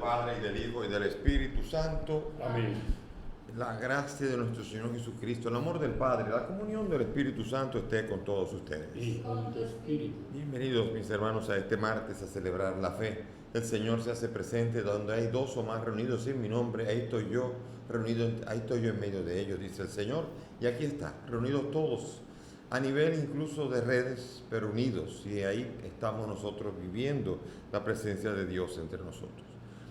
Padre, y del Hijo, y del Espíritu Santo. Amén. La gracia de nuestro Señor Jesucristo, el amor del Padre, la comunión del Espíritu Santo esté con todos ustedes. Y con tu espíritu. Bienvenidos, mis hermanos, a este martes a celebrar la fe. El Señor se hace presente donde hay dos o más reunidos en mi nombre. Ahí estoy yo en medio de ellos, dice el Señor. Y aquí está, reunidos todos, a nivel incluso de redes, pero unidos. Y ahí estamos nosotros viviendo la presencia de Dios entre nosotros.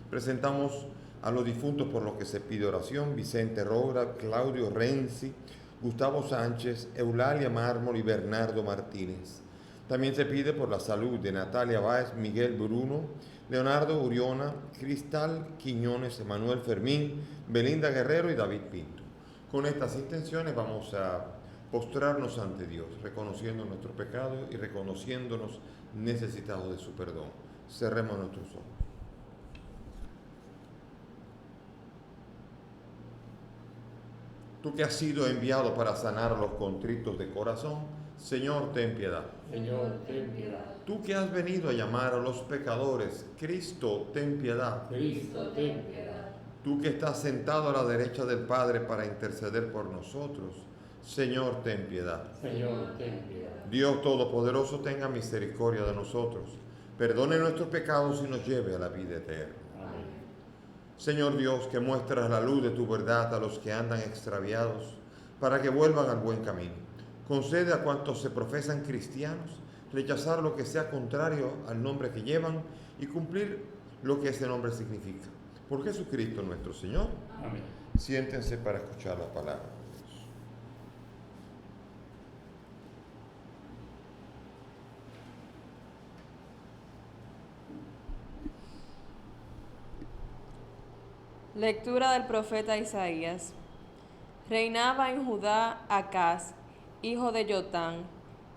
Presentamos a los difuntos por los que se pide oración: Vicente Rogra, Claudio Renzi, Gustavo Sánchez, Eulalia Mármol y Bernardo Martínez. También se pide por la salud de Natalia Báez, Miguel Bruno, Leonardo Uriona, Cristal Quiñones, Emanuel Fermín, Belinda Guerrero y David Pinto. Con estas intenciones vamos a postrarnos ante Dios, reconociendo nuestros pecados y reconociéndonos necesitados de su perdón. Cerremos nuestros ojos. Tú que has sido enviado para sanar a los contritos de corazón, Señor, ten piedad. Señor, ten piedad. Tú que has venido a llamar a los pecadores, Cristo, ten piedad. Cristo, ten piedad. Tú que estás sentado a la derecha del Padre para interceder por nosotros, Señor, ten piedad. Señor, ten piedad. Dios Todopoderoso, tenga misericordia de nosotros, perdone nuestros pecados y nos lleve a la vida eterna. Amén. Señor Dios, que muestras la luz de tu verdad a los que andan extraviados, para que vuelvan al buen camino. Concede a cuantos se profesan cristianos rechazar lo que sea contrario al nombre que llevan y cumplir lo que ese nombre significa. Por Jesucristo nuestro Señor. Amén. Siéntense para escuchar la palabra de Dios. Lectura del profeta Isaías. Reinaba en Judá Acaz, hijo de Jotán,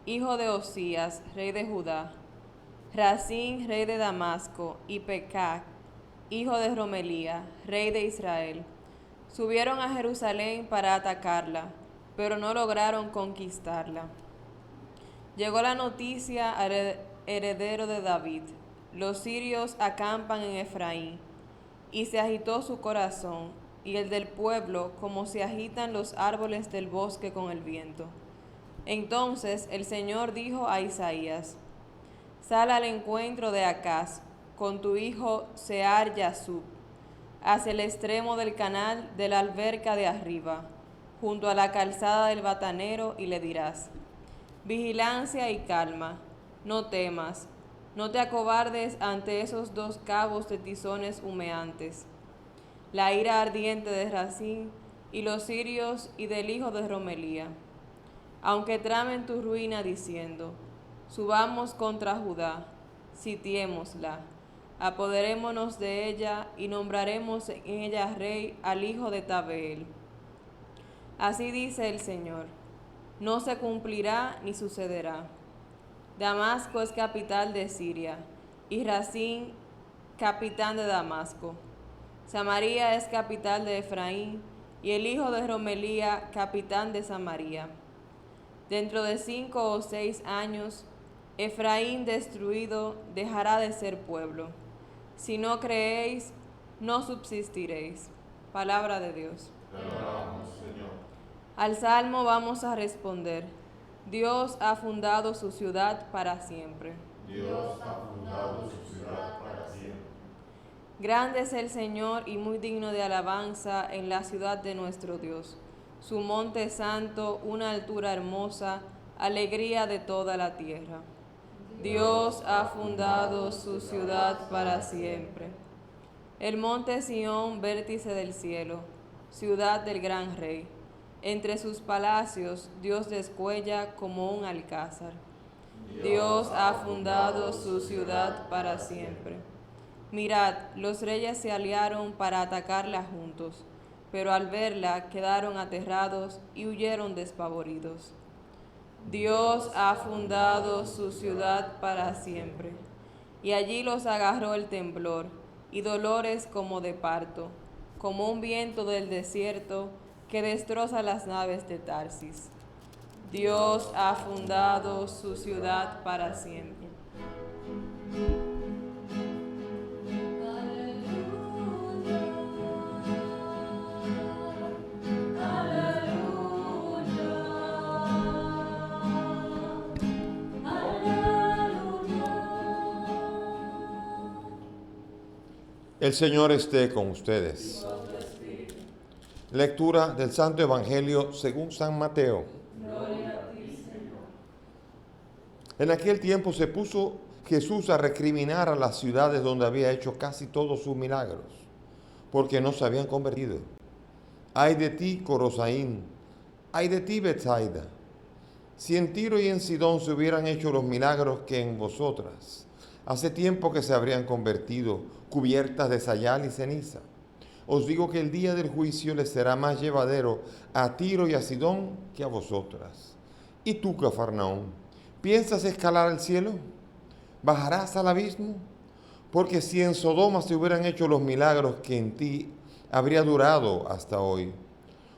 hijo de Osías, rey de Judá, Razín, rey de Damasco, y Pecac, hijo de Romelía, rey de Israel. Subieron a Jerusalén para atacarla, pero no lograron conquistarla. Llegó la noticia al heredero de David: los sirios acampan en Efraín. Y se agitó su corazón, y el del pueblo, como se agitan los árboles del bosque con el viento. Entonces el Señor dijo a Isaías: Sal al encuentro de Acaz, con tu hijo Sear-Yasub, hacia el extremo del canal de la alberca de arriba, junto a la calzada del batanero, y le dirás: Vigilancia y calma, no temas. No te acobardes ante esos dos cabos de tizones humeantes, la ira ardiente de Razín y los sirios y del hijo de Romelía. Aunque tramen tu ruina diciendo: subamos contra Judá, sitiémosla, apoderémonos de ella y nombraremos en ella rey al hijo de Tabeel. Así dice el Señor: no se cumplirá ni sucederá. Damasco es capital de Siria, y Razín capitán de Damasco. Samaria es capital de Efraín, y el hijo de Romelía capitán de Samaria. Dentro de 5 o 6 años, Efraín destruido dejará de ser pueblo. Si no creéis, no subsistiréis. Palabra de Dios. Te alabamos, Señor. Al salmo vamos a responder: Dios ha fundado su ciudad para siempre. Dios ha fundado su ciudad para siempre. Grande es el Señor y muy digno de alabanza en la ciudad de nuestro Dios. Su monte santo, una altura hermosa, alegría de toda la tierra. Dios ha fundado su ciudad para siempre. El monte Sión, vértice del cielo, ciudad del gran rey. Entre sus palacios Dios descuella como un alcázar. Dios ha fundado su ciudad para siempre. Mirad, los reyes se aliaron para atacarla juntos, pero al verla quedaron aterrados y huyeron despavoridos. Dios ha fundado su ciudad para siempre, y allí los agarró el temblor y dolores como de parto, como un viento del desierto que destroza las naves de Tarsis. Dios ha fundado su ciudad para siempre. Aleluya. El Señor esté con ustedes. Lectura del Santo Evangelio según San Mateo. En aquel tiempo se puso Jesús a recriminar a las ciudades donde había hecho casi todos sus milagros, porque no se habían convertido. Ay de ti, Corosaín, ay de ti, Betsaida. Si en Tiro y en Sidón se hubieran hecho los milagros que en vosotras, hace tiempo que se habrían convertido, cubiertas de sayal y ceniza. Os digo que el día del juicio les será más llevadero a Tiro y a Sidón que a vosotras. ¿Y tú, Cafarnaúm, piensas escalar el cielo? ¿Bajarás al abismo? Porque si en Sodoma se hubieran hecho los milagros que en ti, habría durado hasta hoy.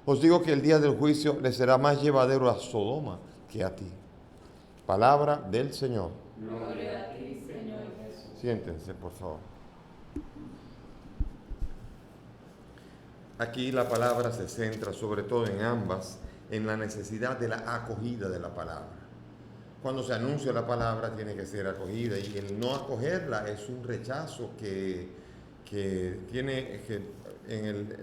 Os digo que el día del juicio les será más llevadero a Sodoma que a ti. Palabra del Señor. Gloria a ti, Señor Jesús. Siéntense, por favor. Aquí la palabra se centra sobre todo en ambas, en la necesidad de la acogida de la palabra. Cuando se anuncia la palabra tiene que ser acogida y el no acogerla es un rechazo que tiene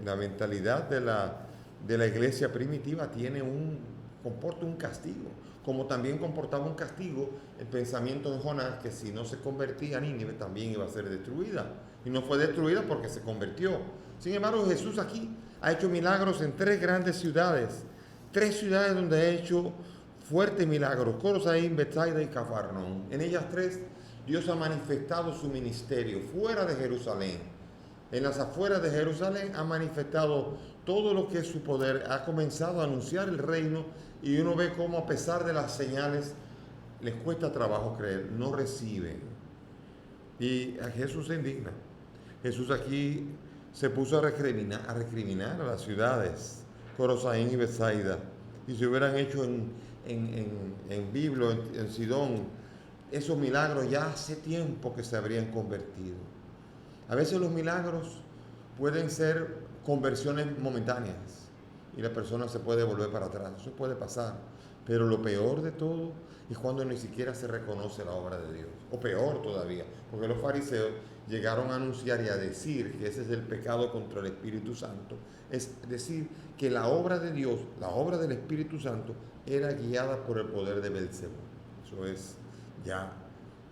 la mentalidad de la iglesia primitiva comporta un castigo, como también comportaba un castigo el pensamiento de Jonás, que si no se convertía Nínive también iba a ser destruida, y no fue destruida porque se convirtió. Sin embargo, Jesús aquí ha hecho milagros en 3 grandes ciudades, 3 ciudades donde ha hecho fuertes milagros: Corosaín, Betsaida y Cafarnaúm. En ellas 3 Dios ha manifestado su ministerio fuera de Jerusalén. En las afueras de Jerusalén ha manifestado todo lo que es su poder, ha comenzado a anunciar el reino, y uno ve cómo a pesar de las señales les cuesta trabajo creer, no reciben. Y a Jesús se indigna. Jesús aquí se puso a recriminar a las ciudades, Corosaín y Betsaida, y se hubieran hecho en Biblo, en Sidón, esos milagros ya hace tiempo que se habrían convertido. A veces los milagros pueden ser conversiones momentáneas y la persona se puede volver para atrás, eso puede pasar, pero lo peor de todo es cuando ni siquiera se reconoce la obra de Dios, o peor todavía, porque los fariseos llegaron a anunciar y a decir que ese es el pecado contra el Espíritu Santo, es decir, que la obra de Dios, la obra del Espíritu Santo, era guiada por el poder de Belcebú. Eso es ya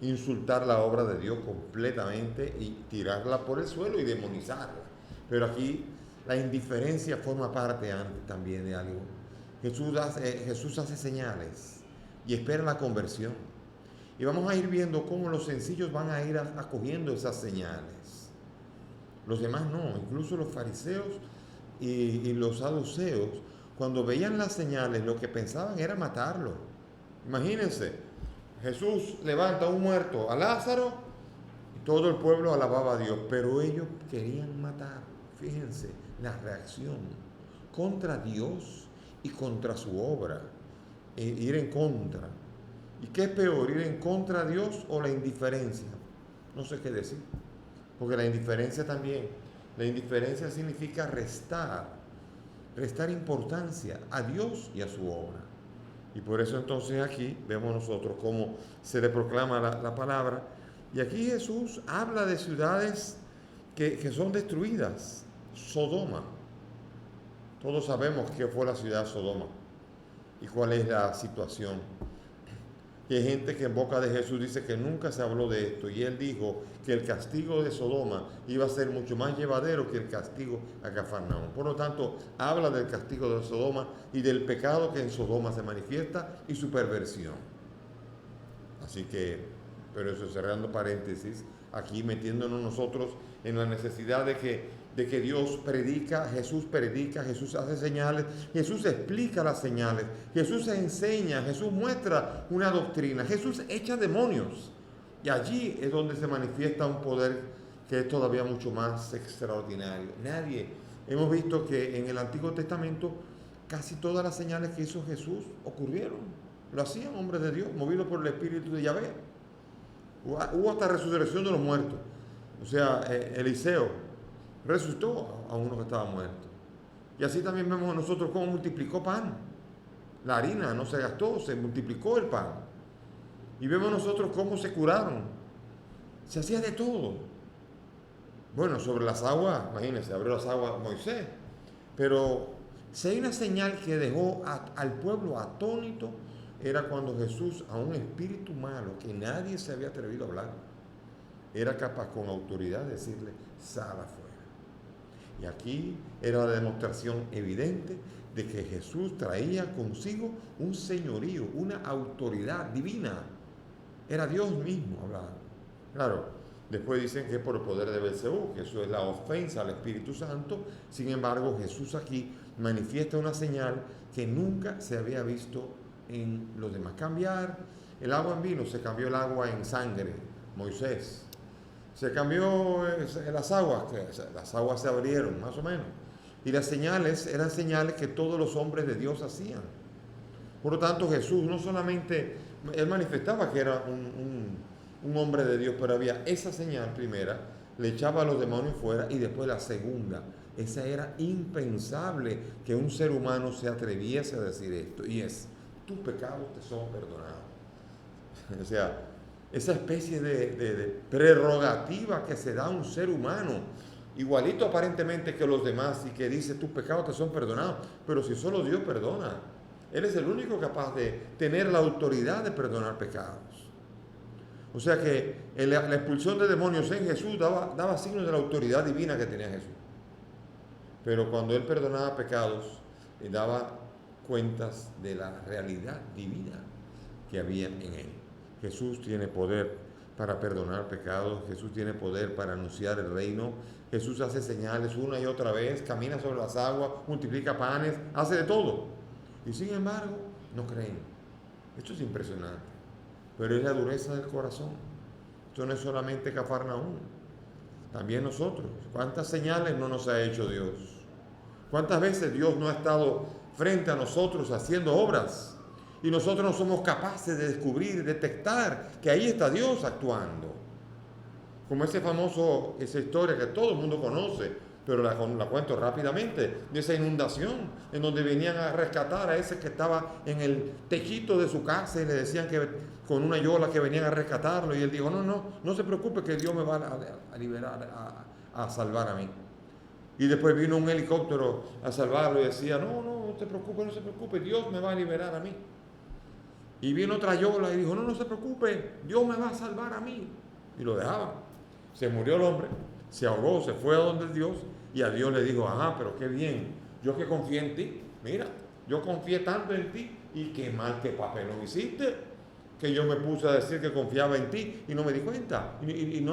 insultar la obra de Dios completamente y tirarla por el suelo y demonizarla. Pero aquí la indiferencia forma parte también de algo. Jesús hace señales y espera la conversión. Y vamos a ir viendo cómo los sencillos van a ir acogiendo esas señales. Los demás no, incluso los fariseos y los saduceos, cuando veían las señales, lo que pensaban era matarlo. Imagínense, Jesús levanta a un muerto, a Lázaro, y todo el pueblo alababa a Dios, pero ellos querían matar. Fíjense la reacción contra Dios y contra su obra, ir en contra. ¿Y qué es peor, ir en contra de Dios o la indiferencia? No sé qué decir, porque la indiferencia también, la indiferencia significa restar importancia a Dios y a su obra. Y por eso entonces aquí vemos nosotros cómo se le proclama la palabra. Y aquí Jesús habla de ciudades que son destruidas. Sodoma. Todos sabemos qué fue la ciudad de Sodoma y cuál es la situación. Y hay gente que en boca de Jesús dice que nunca se habló de esto, y él dijo que el castigo de Sodoma iba a ser mucho más llevadero que el castigo a Cafarnaúm. Por lo tanto, habla del castigo de Sodoma y del pecado que en Sodoma se manifiesta y su perversión. Así que, pero eso, cerrando paréntesis, aquí metiéndonos nosotros en la necesidad de que Dios predica, Jesús hace señales, Jesús explica las señales, Jesús enseña, Jesús muestra una doctrina, Jesús echa demonios. Y allí es donde se manifiesta un poder que es todavía mucho más extraordinario. Hemos visto que en el Antiguo Testamento casi todas las señales que hizo Jesús ocurrieron. Lo hacían hombres de Dios, movidos por el Espíritu de Yahvé. Hubo hasta resurrección de los muertos. O sea, Eliseo resucitó a uno que estaba muerto. Y así también vemos nosotros cómo multiplicó pan. La harina no se gastó, se multiplicó el pan. Y vemos nosotros cómo se curaron. Se hacía de todo. Bueno, sobre las aguas, imagínense, abrió las aguas Moisés. Pero si hay una señal que dejó al pueblo atónito, era cuando Jesús a un espíritu malo que nadie se había atrevido a hablar, era capaz con autoridad de decirle, sal afuera. Y aquí era la demostración evidente de que Jesús traía consigo un señorío, una autoridad divina. Era Dios mismo hablando. Claro, después dicen que es por el poder de Belcebú, que eso es la ofensa al Espíritu Santo. Sin embargo, Jesús aquí manifiesta una señal que nunca se había visto en los demás. Cambiar el agua en vino, se cambió el agua en sangre, Moisés. Se cambió las aguas se abrieron, más o menos. Y las señales eran señales que todos los hombres de Dios hacían. Por lo tanto, Jesús no solamente, él manifestaba que era un hombre de Dios, pero había esa señal primera, le echaba a los demonios fuera, y después la segunda. Esa era impensable que un ser humano se atreviese a decir esto, y es, tus pecados te son perdonados. O sea, esa especie de prerrogativa que se da a un ser humano, igualito aparentemente que los demás, y que dice, tus pecados te son perdonados, pero si solo Dios perdona, Él es el único capaz de tener la autoridad de perdonar pecados. O sea que la expulsión de demonios en Jesús daba signos de la autoridad divina que tenía Jesús. Pero cuando Él perdonaba pecados, daba cuentas de la realidad divina que había en Él. Jesús tiene poder para perdonar pecados, Jesús tiene poder para anunciar el reino, Jesús hace señales una y otra vez, camina sobre las aguas, multiplica panes, hace de todo. Y sin embargo, no creen. Esto es impresionante. Pero es la dureza del corazón. Esto no es solamente Cafarnaúm, también nosotros. ¿Cuántas señales no nos ha hecho Dios? ¿Cuántas veces Dios no ha estado frente a nosotros haciendo obras? Y nosotros no somos capaces de descubrir, detectar que ahí está Dios actuando. Como esa historia que todo el mundo conoce, pero la cuento rápidamente, de esa inundación en donde venían a rescatar a ese que estaba en el tejito de su casa y le decían que con una yola que venían a rescatarlo, y él dijo, no se preocupe que Dios me va a liberar, a salvar a mí. Y después vino un helicóptero a salvarlo y decía, no se preocupe, Dios me va a liberar a mí. Y vino otra yola y dijo, no se preocupe, Dios me va a salvar a mí. Y lo dejaban. Se murió el hombre, se ahogó, se fue a donde Dios, y a Dios le dijo, pero qué bien, yo que confié en ti, mira, yo confié tanto en ti, y qué mal, qué papelón hiciste, que yo me puse a decir que confiaba en ti, y no me di cuenta, y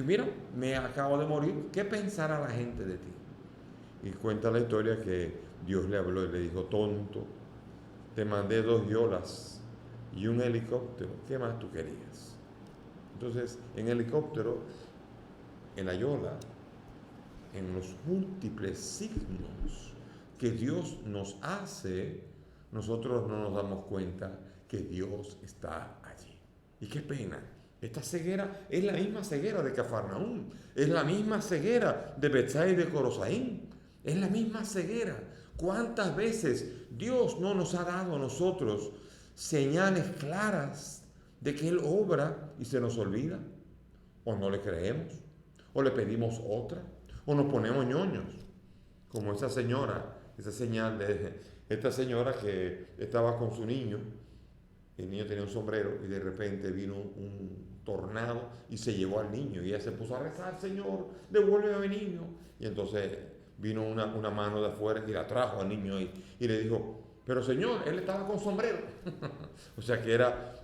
mira, me acabo de morir, ¿qué pensará la gente de ti? Y cuenta la historia que Dios le habló y le dijo, tonto, te mandé 2 yolas y un helicóptero, ¿qué más tú querías? Entonces, en helicóptero, en la yola, en los múltiples signos que Dios nos hace, nosotros no nos damos cuenta que Dios está allí. Y qué pena, esta ceguera es la misma ceguera de Cafarnaúm, es la misma ceguera de Bethsaida y de Corosaín, es la misma ceguera. ¿Cuántas veces Dios no nos ha dado a nosotros señales claras de que Él obra y se nos olvida? O no le creemos, o le pedimos otra, o nos ponemos ñoños, como esa señal de esta señora que estaba con su niño, el niño tenía un sombrero y de repente vino un tornado y se llevó al niño, y ella se puso a rezar, Señor, devuélveme a mi niño. Y entonces vino una mano de afuera y la trajo al niño ahí y le dijo, pero Señor, él estaba con sombrero. O sea que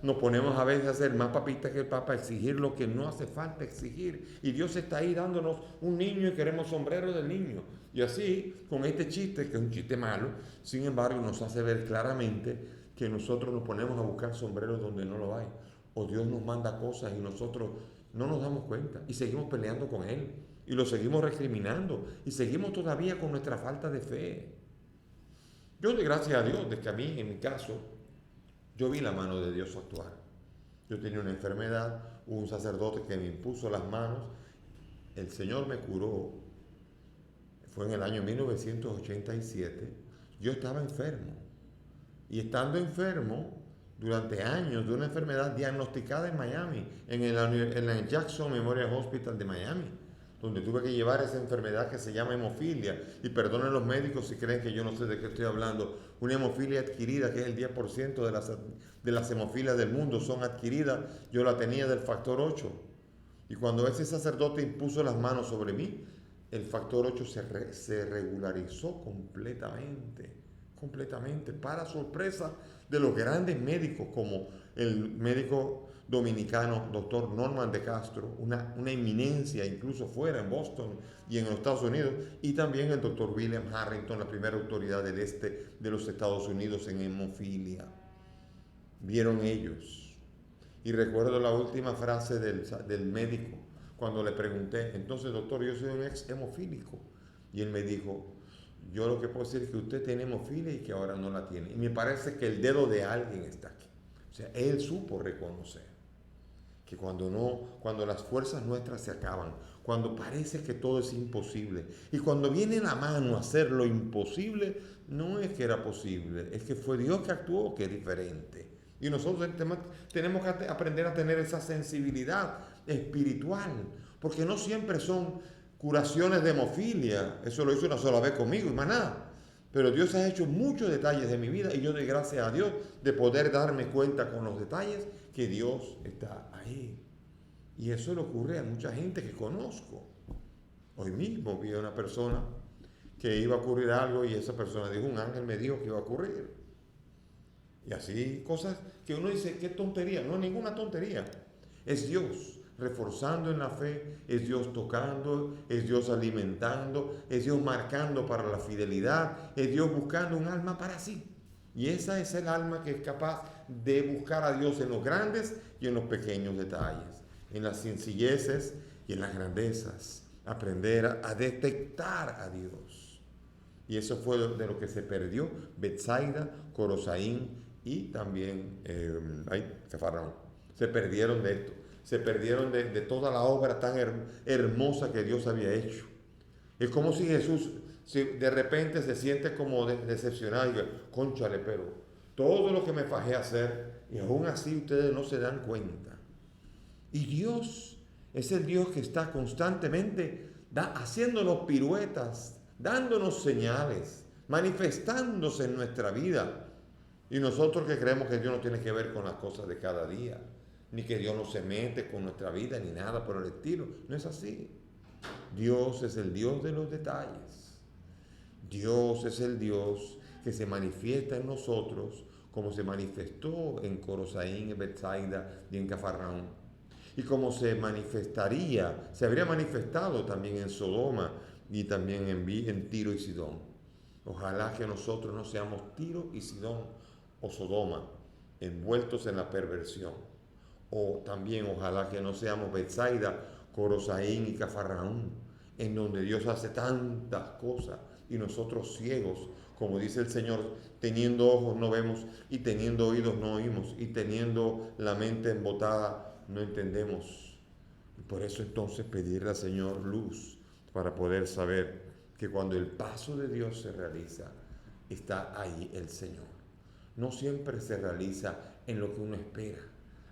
nos ponemos a veces a hacer más papistas que el Papa, exigir lo que no hace falta exigir. Y Dios está ahí dándonos un niño y queremos sombrero del niño. Y así, con este chiste, que es un chiste malo, sin embargo nos hace ver claramente que nosotros nos ponemos a buscar sombreros donde no lo hay. O Dios nos manda cosas y nosotros no nos damos cuenta y seguimos peleando con Él. Y lo seguimos recriminando y seguimos todavía con nuestra falta de fe. Yo doy gracias a Dios de que a mí, en mi caso, yo vi la mano de Dios actuar. Yo tenía una enfermedad, hubo un sacerdote que me impuso las manos, el Señor me curó. Fue en el año 1987. Yo estaba enfermo. Y estando enfermo, durante años, de una enfermedad diagnosticada en Miami, en el Jackson Memorial Hospital de Miami. donde tuve que llevar esa enfermedad que se llama hemofilia. Y perdonen los médicos si creen que yo no sé de qué estoy hablando. Una hemofilia adquirida, que es el 10% de las hemofilias del mundo, son adquiridas. Yo la tenía del factor 8. Y cuando ese sacerdote impuso las manos sobre mí, el factor 8 se regularizó completamente, para sorpresa de los grandes médicos, como el médico dominicano, doctor Norman de Castro, una eminencia incluso fuera en Boston y en los Estados Unidos, y también el doctor William Harrington, la primera autoridad del este de los Estados Unidos en hemofilia. Vieron ellos. Y recuerdo la última frase del médico, cuando le pregunté, entonces doctor, yo soy un ex hemofílico. Y él me dijo, yo lo que puedo decir es que usted tiene hemofilia y que ahora no la tiene. Y me parece que el dedo de alguien está aquí. O sea, él supo reconocer que cuando las fuerzas nuestras se acaban, cuando parece que todo es imposible, y cuando viene la mano a hacer lo imposible, no es que era posible, es que fue Dios que actuó, que es diferente. Y nosotros tenemos que aprender a tener esa sensibilidad espiritual, porque no siempre son curaciones de hemofilia. Eso lo hizo una sola vez conmigo y más nada. Pero Dios ha hecho muchos detalles de mi vida y yo doy gracias a Dios de poder darme cuenta con los detalles que Dios está ahí. Y eso le ocurre a mucha gente que conozco. Hoy mismo vi a una persona que iba a ocurrir algo y esa persona dijo, un ángel me dijo que iba a ocurrir. Y así cosas que uno dice, qué tontería. No, ninguna tontería. Es Dios reforzando en la fe, es Dios tocando, es Dios alimentando, es Dios marcando para la fidelidad, es Dios buscando un alma para sí. Y esa es el alma que es capaz de buscar a Dios en los grandes y en los pequeños detalles, en las sencilleces y en las grandezas. Aprender a detectar a Dios. Y eso fue de lo que se perdió Betsaida, Corosaín y también Cafarnaúm. Se perdieron de esto. Se perdieron de toda la obra tan hermosa que Dios había hecho. Es como si Jesús de repente se siente como decepcionado y dice, cónchale, pero todo lo que me fajé a hacer y aún así ustedes no se dan cuenta. Y Dios es el Dios que está constantemente haciéndonos piruetas, dándonos señales, manifestándose en nuestra vida. Y nosotros que creemos que Dios no tiene que ver con las cosas de cada día, ni que Dios no se mete con nuestra vida, ni nada por el estilo. No es así. Dios es el Dios de los detalles. Dios es el Dios que se manifiesta en nosotros como se manifestó en Corosaín, en Betsaida y en Cafarnaúm. Y como se habría manifestado también en Sodoma y también en Tiro y Sidón. Ojalá que nosotros no seamos Tiro y Sidón o Sodoma, envueltos en la perversión. O también ojalá que no seamos Betsaida, Corosaín y Cafarnaúm, en donde Dios hace tantas cosas y nosotros ciegos, como dice el Señor, teniendo ojos no vemos y teniendo oídos no oímos y teniendo la mente embotada no entendemos. Y por eso entonces pedirle al Señor luz para poder saber que cuando el paso de Dios se realiza, está ahí el Señor. No siempre se realiza en lo que uno espera.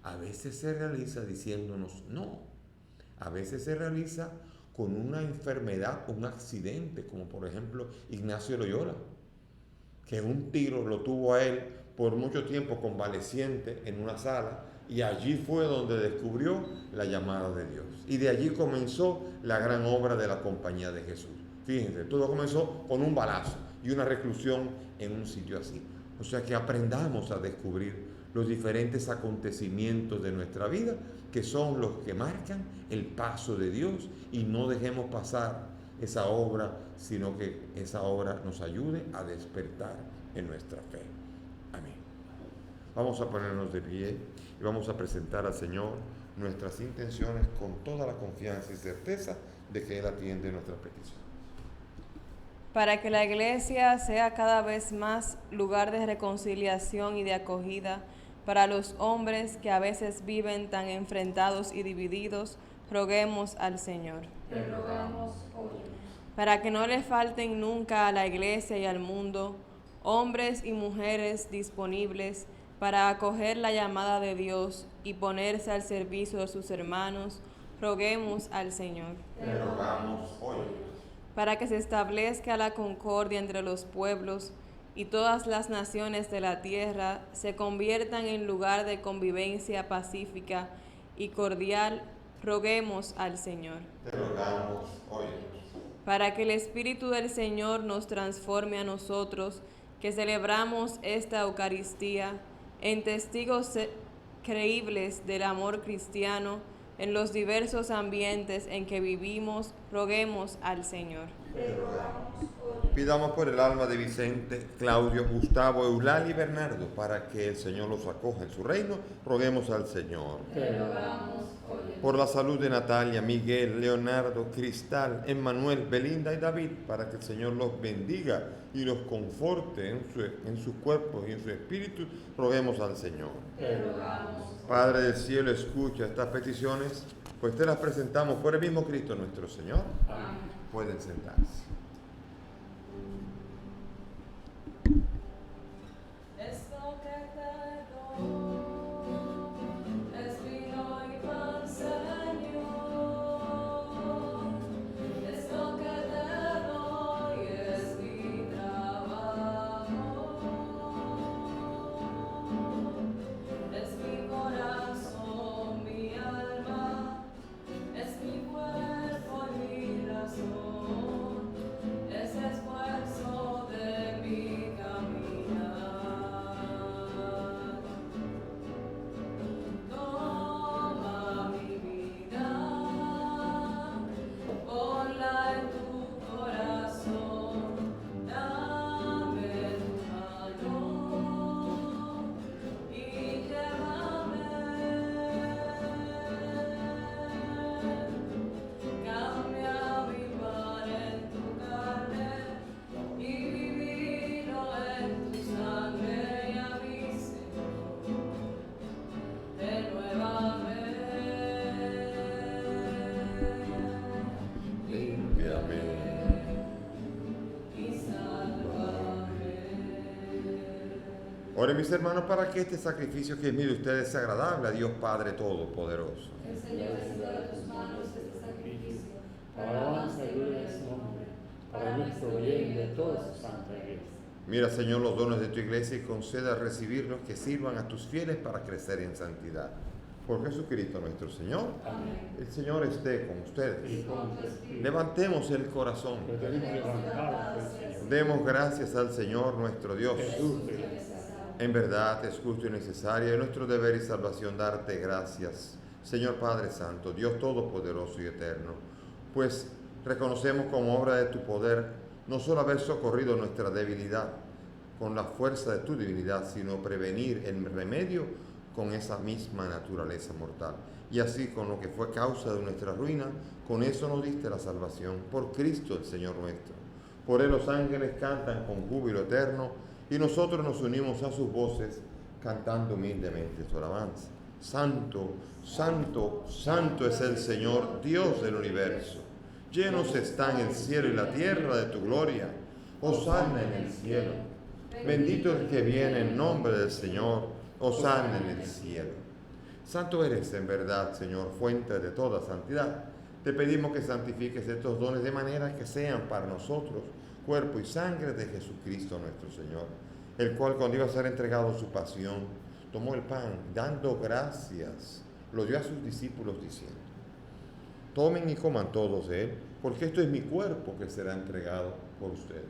A veces se realiza diciéndonos no. A veces se realiza con una enfermedad, un accidente, como por ejemplo Ignacio Loyola, que un tiro lo tuvo a él por mucho tiempo convaleciente en una sala, y allí fue donde descubrió la llamada de Dios. Y de allí comenzó la gran obra de la Compañía de Jesús. Fíjense, todo comenzó con un balazo y una reclusión en un sitio así. O sea que aprendamos a descubrir los diferentes acontecimientos de nuestra vida, que son los que marcan el paso de Dios, y no dejemos pasar esa obra, sino que esa obra nos ayude a despertar en nuestra fe. Amén. Vamos a ponernos de pie y vamos a presentar al Señor nuestras intenciones con toda la confianza y certeza de que Él atiende nuestras peticiones. Para que la Iglesia sea cada vez más lugar de reconciliación y de acogida para los hombres que a veces viven tan enfrentados y divididos, roguemos al Señor. Te rogamos, óyenos. Para que no le falten nunca a la Iglesia y al mundo hombres y mujeres disponibles para acoger la llamada de Dios y ponerse al servicio de sus hermanos, roguemos al Señor. Te rogamos, óyenos. Para que se establezca la concordia entre los pueblos y todas las naciones de la tierra se conviertan en lugar de convivencia pacífica y cordial, roguemos al Señor. Te rogamos, óyenos. Para que el Espíritu del Señor nos transforme a nosotros, que celebramos esta Eucaristía, en testigos creíbles del amor cristiano en los diversos ambientes en que vivimos, roguemos al Señor. Te rogamos, óyenos. Pidamos por el alma de Vicente, Claudio, Gustavo, Eulalia y Bernardo, para que el Señor los acoja en su reino, roguemos al Señor. Te rogamos, óyenos. Por la salud de Natalia, Miguel, Leonardo, Cristal, Emmanuel, Belinda y David, para que el Señor los bendiga y los conforte en sus cuerpos y en su espíritu, roguemos al Señor. Te rogamos. Padre del cielo, escucha estas peticiones, pues te las presentamos por el mismo Cristo nuestro Señor. Amén. Pueden sentarse. Esto que te doy es vino y pan, Señor. Esto que te doy es mi trabajo. Es mi corazón, mi alma, es mi cuerpo y mi razón. Es esfuerzo de mi caminar. Toma mi vida, ponla en tu corazón, dame tu mano y llévame. Cambia mi pan en tu carne y mi vino en tu sangre, y a mi Señor, renuévame. Límpiame. Y sálvame. Oren mis hermanos para que este sacrificio que es mío de ustedes sea agradable a Dios Padre Todopoderoso. El Señor reciba de tus manos este sacrificio, Para alabanza y gloria de su nombre, para nuestro bien y de toda su santa iglesia. Mira, Señor, los dones de tu iglesia y conceda recibirlos que sirvan a tus fieles para crecer en santidad. Por Jesucristo nuestro Señor. Amén. El Señor esté con Y ustedes. con tu espíritu. Levantemos el corazón. Lo tenemos levantado por el Señor. Demos gracias al Señor nuestro Dios. Es justo y necesario. En verdad es justo y necesario, es nuestro deber y salvación darte gracias, Señor Padre Santo, Dios Todopoderoso y Eterno, pues reconocemos como obra de tu poder no solo haber socorrido nuestra debilidad con la fuerza de tu divinidad, sino prevenir el remedio con esa misma naturaleza mortal. Y así con lo que fue causa de nuestra ruina, con eso nos diste la salvación, por Cristo el Señor nuestro. Por él los ángeles cantan con júbilo eterno, y nosotros nos unimos a sus voces cantando humildemente su alabanza. Santo, santo, santo es el Señor, Dios del universo. Llenos están el cielo y la tierra de tu gloria. Hosana en el cielo. Bendito el que viene en nombre del Señor. Hosana en el cielo. Santo eres en verdad, Señor, fuente de toda santidad. Te pedimos que santifiques estos dones de manera que sean para nosotros cuerpo y sangre de Jesucristo nuestro Señor, el cual cuando iba a ser entregado su pasión, tomó el pan, dando gracias, lo dio a sus discípulos diciendo: tomen y coman todos de él, porque esto es mi cuerpo que será entregado por ustedes.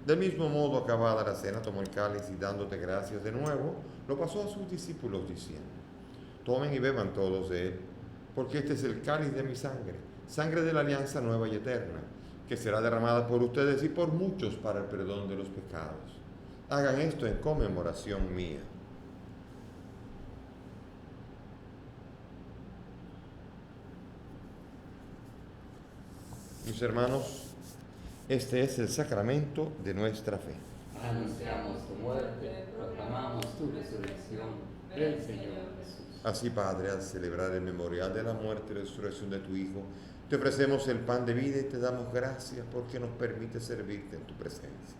Del mismo modo, acabada la cena, tomó el cáliz y dándote gracias de nuevo, lo pasó a sus discípulos diciendo: tomen y beban todos de él, porque este es el cáliz de mi sangre, sangre de la alianza nueva y eterna, que será derramada por ustedes y por muchos para el perdón de los pecados. Hagan esto en conmemoración mía. Mis hermanos, este es el sacramento de nuestra fe. Anunciamos tu muerte, proclamamos tu resurrección. Ven, Señor Jesús. Así, Padre, al celebrar el memorial de la muerte y resurrección de tu Hijo, te ofrecemos el pan de vida y te damos gracias porque nos permite servirte en tu presencia.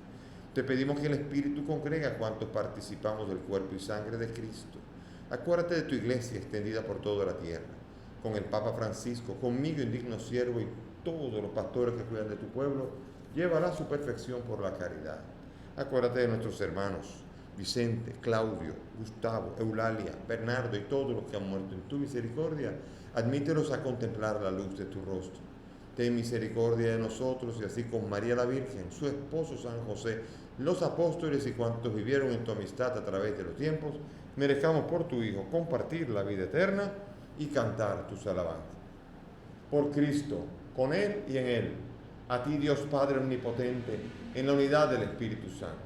Te pedimos que el Espíritu congregue a cuantos participamos del cuerpo y sangre de Cristo. Acuérdate de tu iglesia extendida por toda la tierra, con el Papa Francisco, conmigo, indigno siervo, y todos los pastores que cuidan de tu pueblo, llévala a su perfección por la caridad. Acuérdate de nuestros hermanos Vicente, Claudio, Gustavo, Eulalia, Bernardo y todos los que han muerto en tu misericordia. Admítelos a contemplar la luz de tu rostro. Ten misericordia de nosotros y así con María la Virgen, su esposo San José, los apóstoles y cuantos vivieron en tu amistad a través de los tiempos, merezcamos por tu Hijo compartir la vida eterna y cantar tus alabanzas. Por Cristo, con Él y en Él, a ti Dios Padre Omnipotente, en la unidad del Espíritu Santo,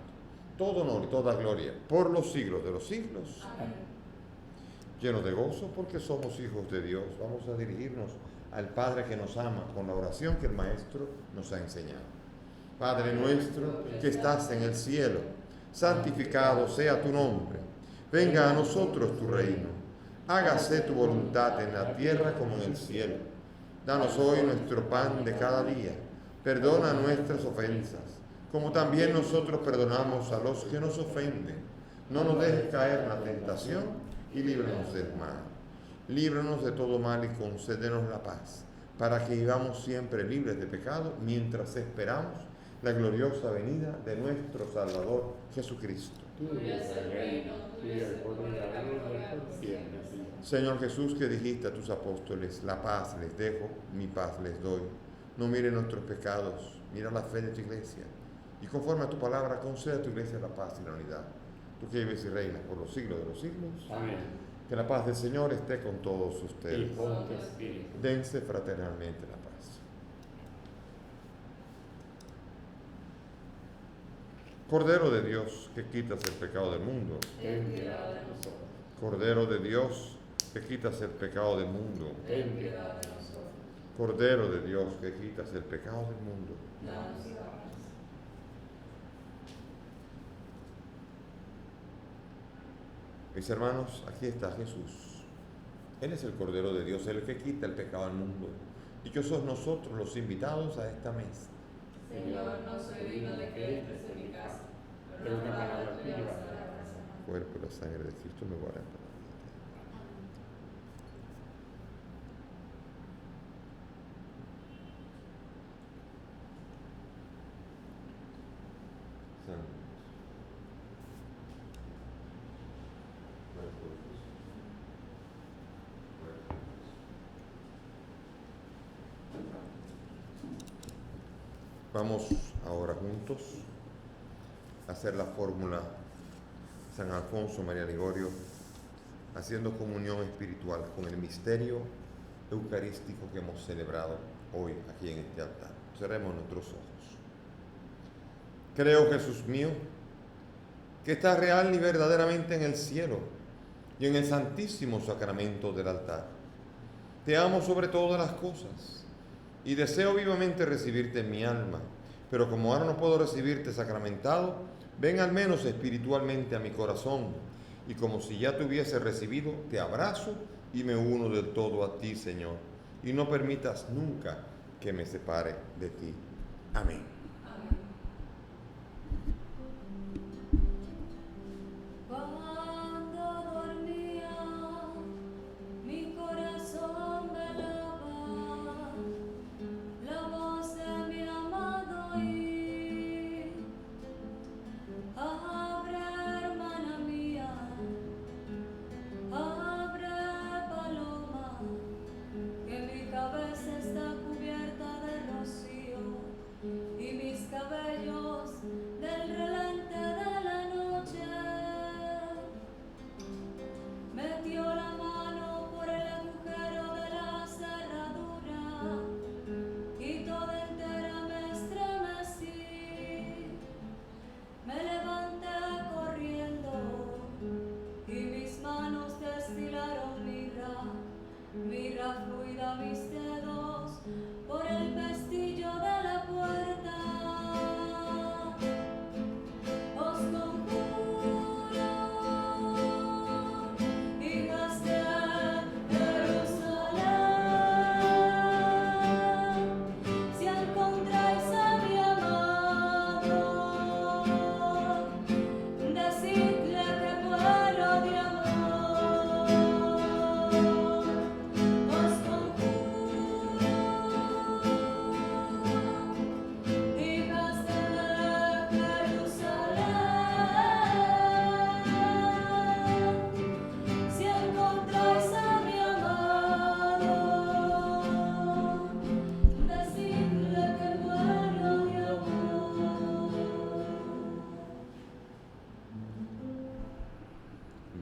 todo honor y toda gloria por los siglos de los siglos. Amén. Llenos de gozo porque somos hijos de Dios, vamos a dirigirnos al Padre que nos ama con la oración que el Maestro nos ha enseñado. Padre nuestro que estás en el cielo, santificado sea tu nombre. Venga a nosotros tu reino. Hágase tu voluntad en la tierra como en el cielo. Danos hoy nuestro pan de cada día. Perdona nuestras ofensas, como también nosotros perdonamos a los que nos ofenden. No nos dejes caer en la tentación y líbranos del mal. Líbranos de todo mal y concédenos la paz, para que vivamos siempre libres de pecado mientras esperamos la gloriosa venida de nuestro Salvador Jesucristo. Tuyo es el reino, tuyo el poder y la gloria por siempre. Señor Jesús, que dijiste a tus apóstoles, la paz les dejo, mi paz les doy. No mire nuestros pecados, mira la fe de tu iglesia. Y conforme a tu palabra, concede a tu iglesia la paz y la unidad. Tú que vives y reinas por los siglos de los siglos. Amén. Que la paz del Señor esté con todos Y ustedes. con tu espíritu. Dense fraternalmente la paz. Cordero de Dios, que quitas el pecado del mundo. Ten piedad de nosotros. Cordero de Dios, que quitas el pecado del mundo. Ten piedad de nosotros. Cordero de Dios, que quitas el pecado del mundo. Danos y danos. Mis hermanos, aquí está Jesús. Él es el Cordero de Dios, el que quita el pecado del mundo. Dichosos nosotros los invitados a esta mesa. Señor, no soy digno de que entres en mi casa, pero una palabra tuya bastará para sanar. El cuerpo y la sangre de Cristo me guardan para la vida. Santo Dios. Cuerpo de Cristo. Cuerpo de Cristo. Vamos ahora juntos a hacer la fórmula San Alfonso María Ligorio, haciendo comunión espiritual con el misterio eucarístico que hemos celebrado hoy aquí en este altar. Cerremos nuestros ojos. Creo, Jesús mío, que estás real y verdaderamente en el cielo y en el santísimo sacramento del altar. Te amo sobre todas las cosas y deseo vivamente recibirte en mi alma, pero como ahora no puedo recibirte sacramentado, ven al menos espiritualmente a mi corazón, y como si ya te hubiese recibido, te abrazo y me uno del todo a ti, Señor, y no permitas nunca que me separe de ti. Amén. Cuando dormía, mi corazón velaba la voz de mi amado oí. Abre, hermana mía, abre, paloma, que mi cabeza está cubierta de rocío y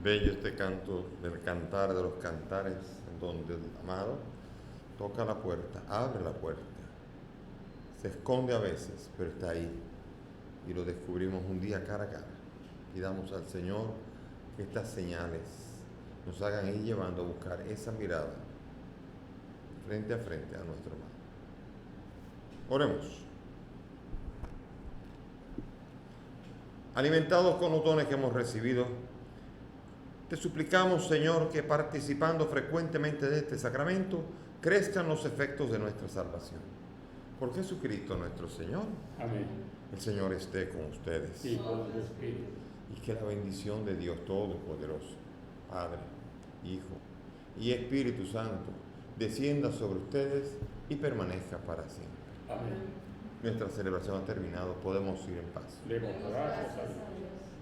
Bello este canto del cantar de los cantares, en donde el amado toca la puerta, abre la puerta. Se esconde a veces, pero está ahí. Y lo descubrimos un día cara a cara. Pidamos al Señor que estas señales nos hagan ir llevando a buscar esa mirada frente a frente a nuestro hermano. Oremos. Alimentados con los dones que hemos recibido, te suplicamos, Señor, que participando frecuentemente de este sacramento, crezcan los efectos de nuestra salvación. Por Jesucristo nuestro Señor. Amén. El Señor esté con ustedes. Y con tu espíritu. Y que la bendición de Dios Todopoderoso, Padre, Hijo y Espíritu Santo, descienda sobre ustedes y permanezca para siempre. Amén. Nuestra celebración ha terminado, podemos ir en paz. Demos gracias a Dios.